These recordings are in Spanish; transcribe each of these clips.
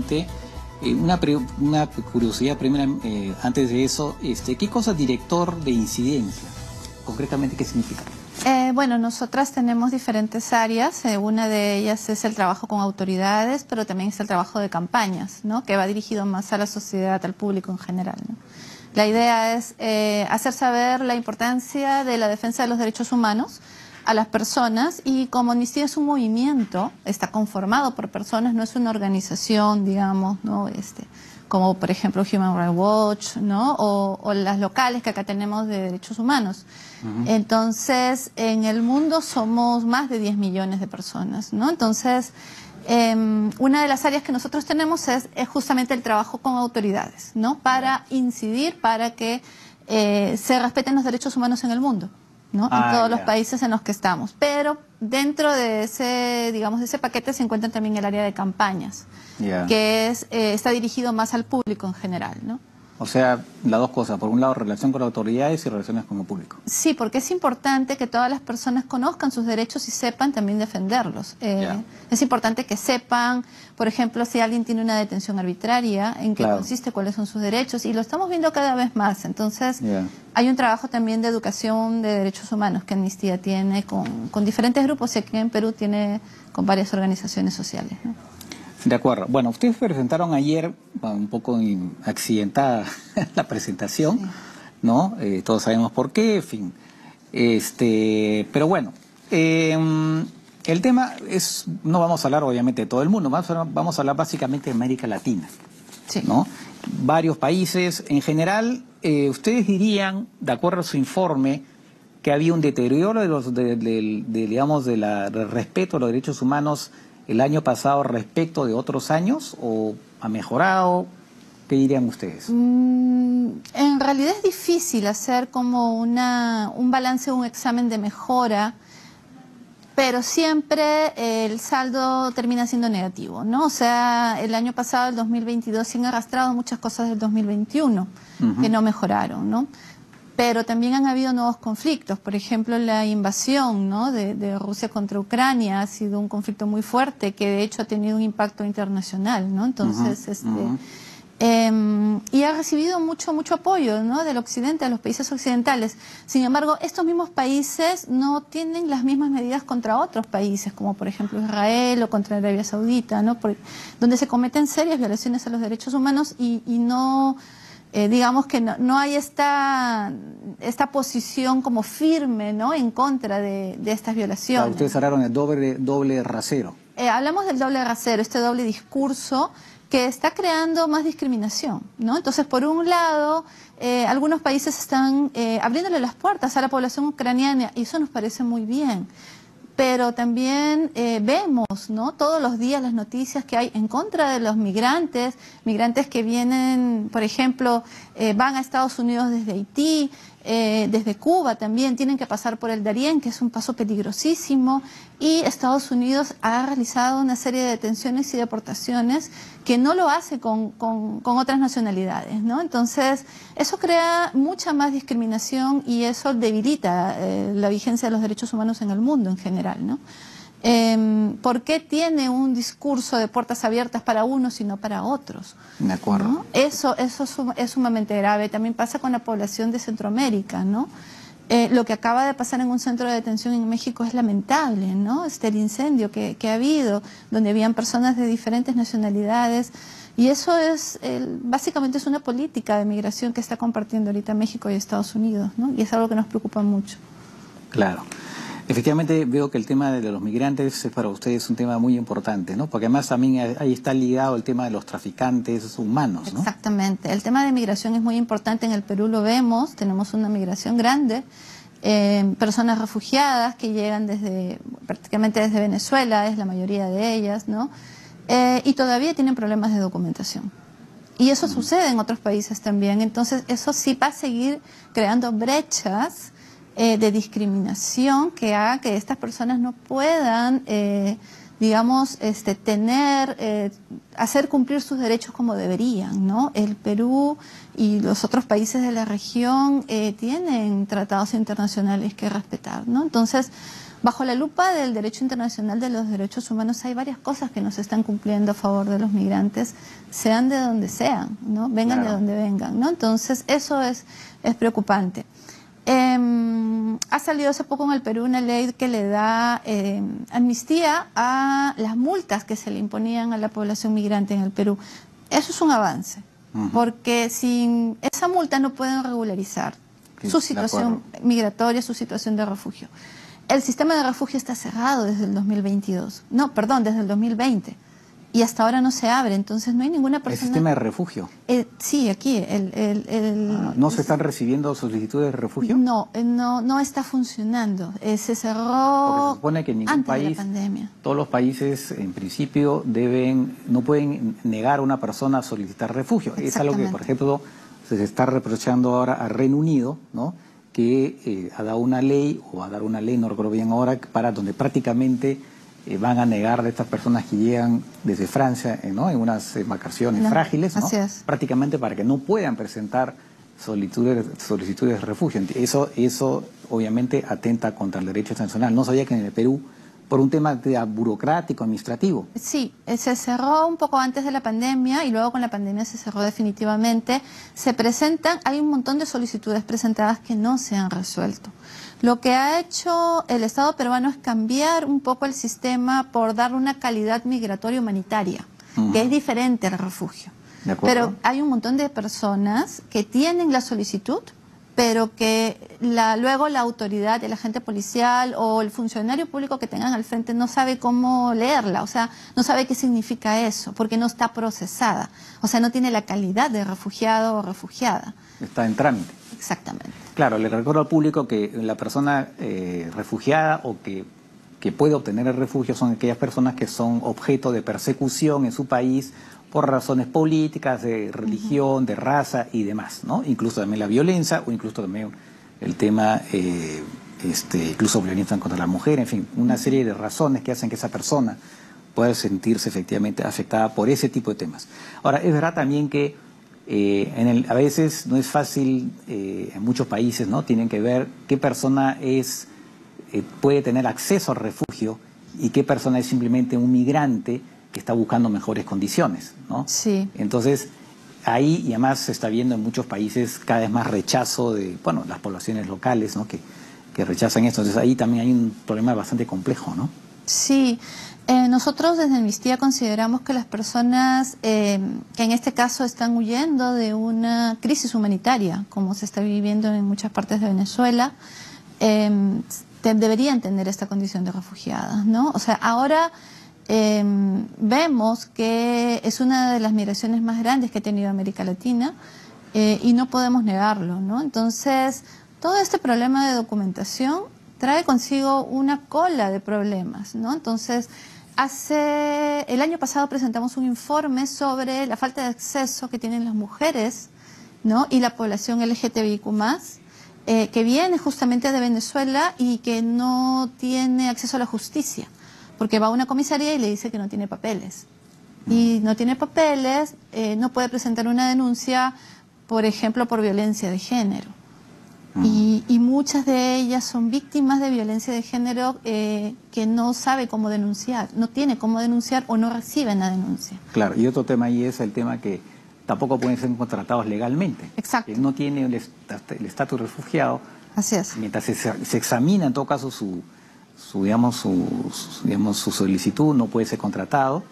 rápidamente. Una curiosidad primera, antes de eso, ¿qué cosa es director de incidencia? Concretamente, ¿qué significa? Bueno, nosotras tenemos diferentes áreas. Una de ellas es el trabajo con autoridades, pero también es el trabajo de campañas, ¿no? Que va dirigido más a la sociedad, al público en general, ¿no? La idea es hacer saber la importancia de la defensa de los derechos humanos a las personas, y como Amnistía es un movimiento, está conformado por personas, no es una organización, digamos, ¿no? Como por ejemplo Human Rights Watch, ¿no? O las locales que acá tenemos de derechos humanos. Entonces, en el mundo somos más de 10 millones de personas, ¿no? Entonces, una de las áreas que nosotros tenemos es justamente el trabajo con autoridades, ¿no? Para incidir, para que se respeten los derechos humanos en el mundo, ¿no? En todos los países en los que estamos. Pero dentro de ese, digamos, de ese paquete se encuentra también el área de campañas, que está dirigido más al público en general, ¿no? O sea, las dos cosas. Por un lado, relación con las autoridades y relaciones con el público. Sí, porque es importante que todas las personas conozcan sus derechos y sepan también defenderlos. Es importante que sepan, por ejemplo, si alguien tiene una detención arbitraria, en qué consiste, cuáles son sus derechos, y lo estamos viendo cada vez más. Entonces, hay un trabajo también de educación de derechos humanos que Amnistía tiene con diferentes grupos, y aquí en Perú tiene con varias organizaciones sociales, ¿no? De acuerdo. Bueno, ustedes presentaron ayer, un poco accidentada la presentación, ¿no? Todos sabemos por qué, en fin. Pero bueno, el tema es, no vamos a hablar obviamente de todo el mundo, vamos a hablar básicamente de América Latina, ¿no? Varios países. En general, ustedes dirían, de acuerdo a su informe, que había un deterioro del respeto a los derechos humanos el año pasado respecto de otros años, o ha mejorado. ¿Qué dirían ustedes? En realidad es difícil hacer como un balance, un examen de mejora, pero siempre el saldo termina siendo negativo, ¿no? O sea, el año pasado, el 2022, se han arrastrado muchas cosas del 2021 que no mejoraron, ¿no? Pero también han habido nuevos conflictos. Por ejemplo, la invasión, ¿no? de Rusia contra Ucrania ha sido un conflicto muy fuerte, que de hecho ha tenido un impacto internacional, ¿no? Entonces, y ha recibido mucho apoyo, ¿no? Del occidente, de los países occidentales. Sin embargo, estos mismos países no tienen las mismas medidas contra otros países, como por ejemplo Israel o contra Arabia Saudita, ¿no? Donde se cometen serias violaciones a los derechos humanos y no... digamos que no hay esta posición como firme, ¿no? En contra de estas violaciones. Ustedes hablaron del doble rasero. Hablamos del doble rasero, este doble discurso que está creando más discriminación, ¿no? Entonces, por un lado, algunos países están abriéndole las puertas a la población ucraniana, y eso nos parece muy bien. Pero también vemos, ¿no? Todos los días las noticias que hay en contra de los migrantes que vienen, por ejemplo, van a Estados Unidos desde Haití, desde Cuba también, tienen que pasar por el Darién, que es un paso peligrosísimo, y Estados Unidos ha realizado una serie de detenciones y deportaciones que no lo hace con otras nacionalidades, ¿no? Entonces, eso crea mucha más discriminación y eso debilita la vigencia de los derechos humanos en el mundo en general, ¿no? ¿Por qué tiene un discurso de puertas abiertas para unos y no para otros? De acuerdo. ¿No? Eso es sumamente grave. También pasa con la población de Centroamérica, ¿no? Lo que acaba de pasar en un centro de detención en México es lamentable, ¿no? El incendio que ha habido, donde habían personas de diferentes nacionalidades, y eso es, básicamente es una política de migración que está compartiendo ahorita México y Estados Unidos, ¿no? Y es algo que nos preocupa mucho. Claro. Efectivamente veo que el tema de los migrantes es para ustedes un tema muy importante, ¿no? Porque además también ahí está ligado el tema de los traficantes humanos, ¿no? Exactamente. El tema de migración es muy importante. En el Perú lo vemos, tenemos una migración grande, personas refugiadas que llegan prácticamente desde Venezuela, es la mayoría de ellas, ¿no? Y todavía tienen problemas de documentación. Y eso sucede en otros países también. Entonces, eso sí va a seguir creando brechas de discriminación que haga que estas personas no puedan, digamos, hacer cumplir sus derechos como deberían, ¿no? El Perú y los otros países de la región tienen tratados internacionales que respetar, ¿no? Entonces, bajo la lupa del derecho internacional de los derechos humanos hay varias cosas que no se están cumpliendo a favor de los migrantes, sean de donde sean, ¿no? Vengan de donde vengan, ¿no? Entonces eso es preocupante. Ha salido hace poco en el Perú una ley que le da amnistía a las multas que se le imponían a la población migrante en el Perú. Eso es un avance, porque sin esa multa no pueden regularizar su situación migratoria, su situación de refugio. El sistema de refugio está cerrado desde el 2022, no, perdón, desde el 2020. Y hasta ahora no se abre, entonces no hay ninguna persona... ¿El sistema de refugio? Sí, aquí. ¿No se están recibiendo solicitudes de refugio? No está funcionando. Se cerró. Porque se supone que en ningún país, de la pandemia. Todos los países en principio no pueden negar a una persona a solicitar refugio. Es algo que, por ejemplo, se está reprochando ahora al Reino Unido, ¿no? Que ha dado una ley, o va a dar una ley, no recuerdo bien ahora, para donde prácticamente van a negar a estas personas que llegan desde Francia, ¿no? En unas embarcaciones frágiles, ¿no? Prácticamente para que no puedan presentar solicitudes de refugio. Eso obviamente atenta contra el derecho internacional. No sabía que en el Perú, por un tema burocrático, administrativo. Sí, se cerró un poco antes de la pandemia y luego con la pandemia se cerró definitivamente. Hay un montón de solicitudes presentadas que no se han resuelto. Lo que ha hecho el Estado peruano es cambiar un poco el sistema por dar una calidad migratoria humanitaria, que es diferente al refugio. Pero hay un montón de personas que tienen la solicitud, pero que luego la autoridad, el agente policial o el funcionario público que tengan al frente no sabe cómo leerla, o sea, no sabe qué significa eso, porque no está procesada, o sea, no tiene la calidad de refugiado o refugiada. Está en trámite. Exactamente. Claro, le recuerdo al público que la persona refugiada o que puede obtener el refugio son aquellas personas que son objeto de persecución en su país por razones políticas, de religión, de raza y demás, ¿no? Incluso también la violencia o incluso también el tema, incluso violencia contra la mujer, en fin, una serie de razones que hacen que esa persona pueda sentirse efectivamente afectada por ese tipo de temas. Ahora, es verdad también que a veces no es fácil, en muchos países, ¿no? Tienen que ver qué persona puede tener acceso al refugio y qué persona es simplemente un migrante que está buscando mejores condiciones, ¿no? Sí. Entonces, ahí, y además se está viendo en muchos países cada vez más rechazo de, las poblaciones locales, ¿no? Que rechazan esto. Entonces, ahí también hay un problema bastante complejo, ¿no? Sí. Nosotros desde Amnistía consideramos que las personas que en este caso están huyendo de una crisis humanitaria, como se está viviendo en muchas partes de Venezuela, deberían tener esta condición de refugiadas, ¿no? O sea, ahora vemos que es una de las migraciones más grandes que ha tenido América Latina y no podemos negarlo, ¿no? Entonces, todo este problema de documentación trae consigo una cola de problemas, ¿no? Entonces, el año pasado presentamos un informe sobre la falta de acceso que tienen las mujeres, ¿no? Y la población LGTBIQ+, que viene justamente de Venezuela y que no tiene acceso a la justicia, porque va a una comisaría y le dice que no tiene papeles. Y no tiene papeles, no puede presentar una denuncia, por ejemplo, por violencia de género. Y muchas de ellas son víctimas de violencia de género que no sabe cómo denunciar, no tiene cómo denunciar o no reciben la denuncia. Claro, y otro tema ahí es el tema que tampoco pueden ser contratados legalmente. Exacto. Que no tiene el estatus de refugiado. Así es. Mientras se examina en todo caso su solicitud, no puede ser contratado.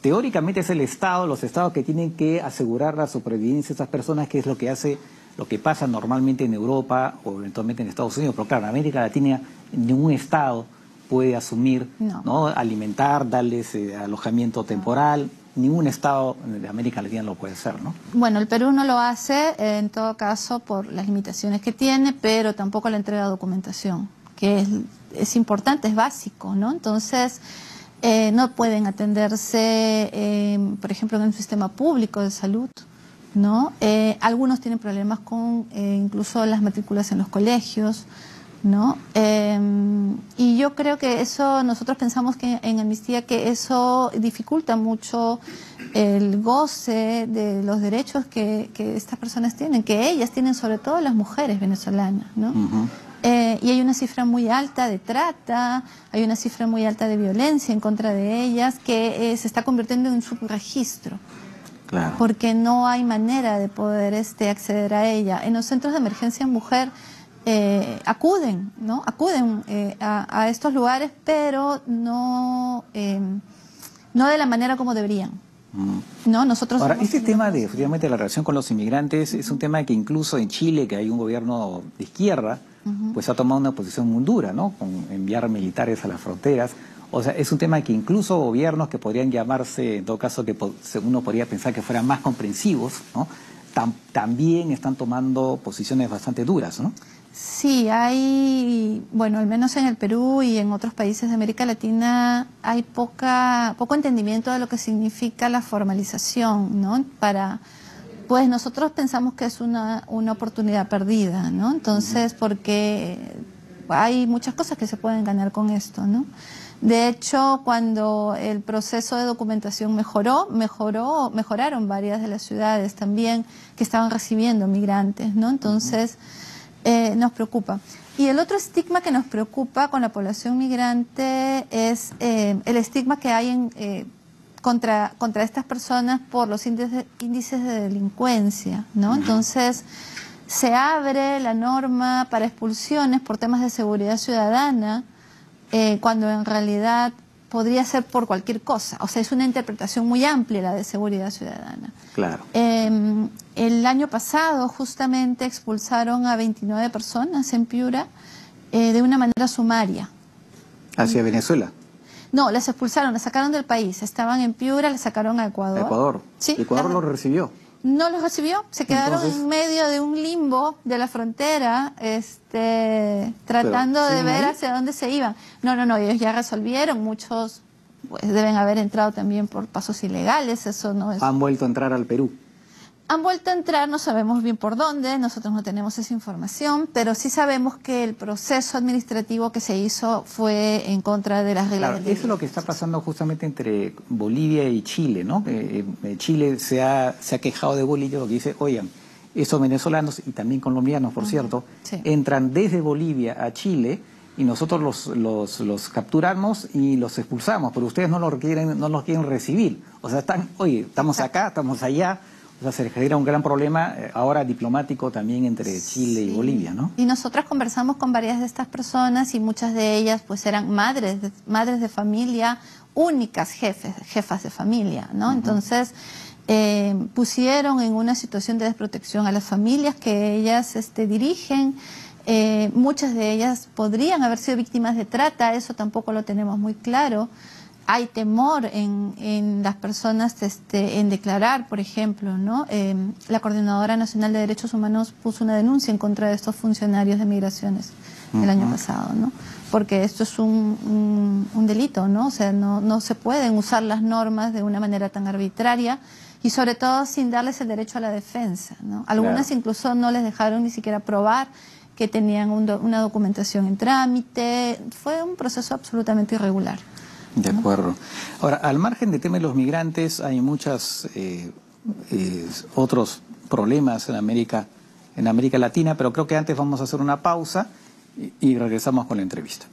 Teóricamente es el Estado, los Estados que tienen que asegurar la supervivencia de esas personas, que es lo que pasa normalmente en Europa o eventualmente en Estados Unidos. Pero claro, en América Latina ningún Estado puede asumir, ¿no? Alimentar, darles alojamiento temporal. Ningún Estado de América Latina lo puede hacer, ¿no? Bueno, el Perú no lo hace, en todo caso, por las limitaciones que tiene, pero tampoco la entrega de documentación, que es importante, es básico, ¿no? Entonces, no pueden atenderse, por ejemplo, en un sistema público de salud, ¿no? Algunos tienen problemas con incluso las matrículas en los colegios, ¿no? Y yo creo que eso, nosotros pensamos que en Amnistía que eso dificulta mucho el goce de los derechos que estas personas tienen, que ellas tienen, sobre todo las mujeres venezolanas, ¿no? Y hay una cifra muy alta de trata, hay una cifra muy alta de violencia en contra de ellas, que se está convirtiendo en un subregistro. Claro. Porque no hay manera de poder acceder a ella. En los centros de emergencia mujer acuden, ¿no? Acuden a estos lugares, pero no de la manera como deberían. No, nosotros ahora, este tema de efectivamente la relación con los inmigrantes es un tema que incluso en Chile, que hay un gobierno de izquierda, pues ha tomado una posición muy dura, ¿no? Con enviar militares a las fronteras. O sea, es un tema que incluso gobiernos que podrían llamarse, en todo caso, que uno podría pensar que fueran más comprensivos, ¿no? También están tomando posiciones bastante duras, ¿no? Sí, hay, bueno, al menos en el Perú y en otros países de América Latina hay poco entendimiento de lo que significa la formalización, ¿no? Pues nosotros pensamos que es una oportunidad perdida, ¿no? Entonces, porque hay muchas cosas que se pueden ganar con esto, ¿no? De hecho, cuando el proceso de documentación mejoraron varias de las ciudades también que estaban recibiendo migrantes, ¿no? Entonces, nos preocupa. Y el otro estigma que nos preocupa con la población migrante es el estigma que hay contra estas personas por los índices de delincuencia, ¿no? Entonces, se abre la norma para expulsiones por temas de seguridad ciudadana, cuando en realidad podría ser por cualquier cosa. O sea, es una interpretación muy amplia la de seguridad ciudadana. Claro. El año pasado justamente expulsaron a 29 personas en Piura de una manera sumaria. ¿Hacia Venezuela? No, las expulsaron, las sacaron del país. Estaban en Piura, las sacaron a Ecuador. ¿Ecuador? Sí. ¿Ecuador los recibió? No los recibió, se quedaron Entonces, en medio de un limbo de la frontera, tratando de ver hacia dónde se iban. No, ellos ya resolvieron, muchos pues deben haber entrado también por pasos ilegales, eso no es... ¿Han vuelto a entrar al Perú? Han vuelto a entrar, no sabemos bien por dónde, nosotros no tenemos esa información, pero sí sabemos que el proceso administrativo que se hizo fue en contra de las reglas. Claro, eso es lo que está pasando justamente entre Bolivia y Chile, ¿no? Chile se ha quejado de Bolivia, lo que dice, oigan, estos venezolanos y también colombianos, por cierto, sí, entran desde Bolivia a Chile y nosotros los capturamos y los expulsamos, pero ustedes no los quieren recibir. O sea, estamos acá, estamos allá. O sea, se genera un gran problema ahora diplomático también entre Chile y Bolivia, ¿no? Y nosotras conversamos con varias de estas personas y muchas de ellas pues eran madres de familia, únicas jefas de familia, ¿no? Entonces pusieron en una situación de desprotección a las familias que ellas dirigen. Muchas de ellas podrían haber sido víctimas de trata, eso tampoco lo tenemos muy claro. Hay temor en las personas en declarar, por ejemplo, ¿no? La Coordinadora Nacional de Derechos Humanos puso una denuncia en contra de estos funcionarios de migraciones el año pasado, ¿no? Porque esto es un delito, ¿no? O sea, no se pueden usar las normas de una manera tan arbitraria y sobre todo sin darles el derecho a la defensa, ¿no? Algunas claro, incluso no les dejaron ni siquiera probar que tenían una documentación en trámite. Fue un proceso absolutamente irregular. De acuerdo. Ahora, al margen del tema de los migrantes, hay muchos otros problemas en América Latina, pero creo que antes vamos a hacer una pausa y regresamos con la entrevista.